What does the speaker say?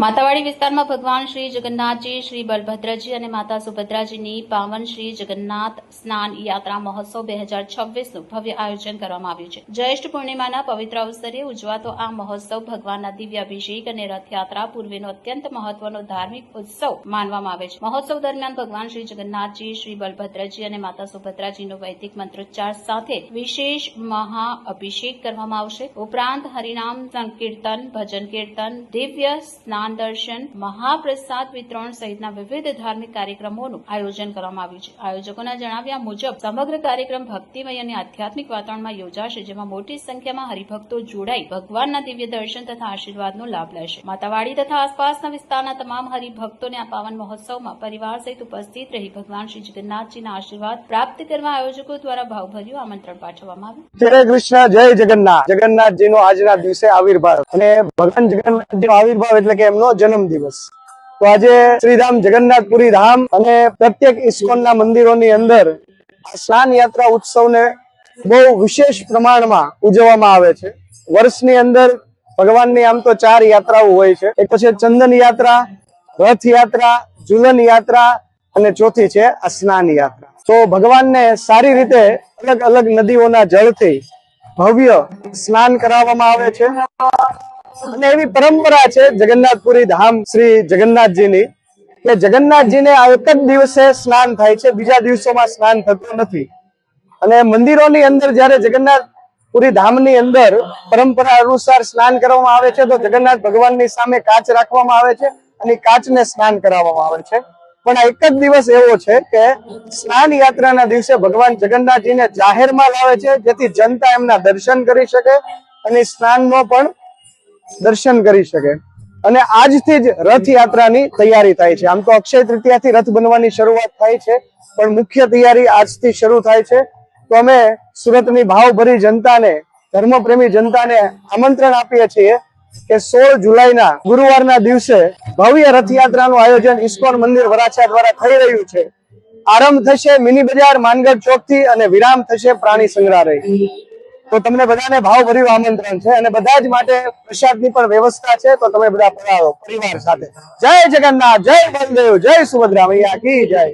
માતાવાડી વિસ્તારમાં ભગવાન શ્રી જગન્નાથજી, શ્રી બલભદ્રજી અને માતા સુભદ્રાજીની પાવન શ્રી જગન્નાથ સ્નાન યાત્રા મહોત્સવ 2026નું ભવ્ય આયોજન કરવામાં આવ્યું છે. જ્યેષ્ઠ પૂર્ણિમાના પવિત્ર અવસરે ઉજવાતો આ મહોત્સવ ભગવાનના દિવ્ય અભિષેક અને રથયાત્રા પૂર્વેનો અત્યંત મહત્વનો ધાર્મિક ઉત્સવ માનવામાં આવે છે. મહોત્સવ દરમિયાન ભગવાન શ્રી જગન્નાથજી, શ્રી બલભદ્રજી અને માતા સુભદ્રાજીનો વૈદિક મંત્રોચ્ચાર સાથે વિશેષ મહાઅભિષેક કરવામાં આવશે. ઉપરાંત હરિનામ સંકીર્તન, ભજન કીર્તન, દિવ્ય સ્નાન દર્શન, મહાપ્રસાદ વિતરણ સહિતના વિવિધ ધાર્મિક કાર્યક્રમોનું આયોજન કરવામાં આવ્યું છે. આયોજકોના જણાવ્યા મુજબ સમગ્ર કાર્યક્રમ ભક્તિમય અને આધ્યાત્મિક વાતાવરણમાં યોજાશે, જેમાં મોટી સંખ્યામાં હરિભક્તો જોડાઈ ભગવાનના દિવ્ય દર્શન તથા આશીર્વાદનો લાભ લેશે. માતાવાડી તથા આસપાસના વિસ્તારના તમામ હરિભક્તોને આ પાવન મહોત્સવમાં પરિવાર સહિત ઉપસ્થિત રહી ભગવાન શ્રી જગન્નાથજીના આશીર્વાદ પ્રાપ્ત કરવા આયોજકો દ્વારા ભાવભર્યું આમંત્રણ પાઠવવામાં આવ્યું. જય કૃષ્ણ, જય જગન્નાથ. જગન્નાથજીનો આજના દિવસે આવિર્ભાવ અને ભગવાન જગન્નાથજીનો આવિર્ભાવ એટલે કે એમનો જન્મ દિવસ. તો આજે શ્રીધામ જગન્નાથપુરી ધામ અને પ્રત્યેક ઇસ્કોનના મંદિરોની અંદર સ્નાન યાત્રા ઉત્સવને બહુ વિશેષ પ્રમાણમાં ઉજવવામાં આવે છે. વર્ષની અંદર ભગવાનની આમ તો 4 યાત્રાઓ હોય છે. એક છે ચંદન યાત્રા, રથયાત્રા, ઝુલન યાત્રા અને ચોથી છે આ સ્નાન યાત્રા. તો ભગવાનને સારી રીતે અલગ અલગ નદીઓના જળથી ભવ્ય સ્નાન કરાવવામાં આવે છે. અને એવી પરંપરા છે જગન્નાથપુરી ધામ શ્રી જગન્નાથજીની કે જગન્નાથજીને આ એક જ દિવસે સ્નાન થાય છે, બીજા દિવસોમાં સ્નાન થતું નથી. અને મંદિરોની અંદર જયારે જગન્નાથપુરી ધામની અંદર પરંપરા અનુસાર સ્નાન કરવામાં આવે છે તો જગન્નાથ ભગવાનની સામે કાચ રાખવામાં આવે છે અને કાચને સ્નાન કરાવવામાં આવે છે. પણ આ એક જ દિવસ એવો છે કે સ્નાન યાત્રાના દિવસે ભગવાન જગન્નાથજીને જાહેરમાં લાવે છે, જેથી જનતા એમના દર્શન કરી શકે અને સ્નાનનો પણ દર્શન કરી શકે. અને આજથી જ રથયાત્રાની તૈયારી થાય છે. આમ તો અક્ષય તૃતીયાથી રથ બનવાની શરૂઆત થાય છે, પણ મુખ્ય તૈયારી આજથી શરૂ થાય છે. તો અમે સુરતની ભાવભરી જનતાને, ધર્મપ્રેમી જનતાને આમંત્રણ આપીએ છીએ કે 16 જુલાઈના ગુરુવારના દિવસે ભવ્ય રથયાત્રાનું આયોજન ઇસ્કોન મંદિર વરાછા દ્વારા થઈ રહ્યું છે. આરંભ થશે મિની બજાર માનગઢ ચોક થી અને વિરામ થશે પ્રાણી સંગ્રહાલય. તો તમને બધાને ભાવભર્યું આમંત્રણ છે અને બધા જ માટે પ્રસાદની પણ વ્યવસ્થા છે. તો તમે બધા પધારો પરિવાર સાથે. જય જગન્નાથ, જય બલદેવ, જય સુભદ્રા મૈયા કી જય.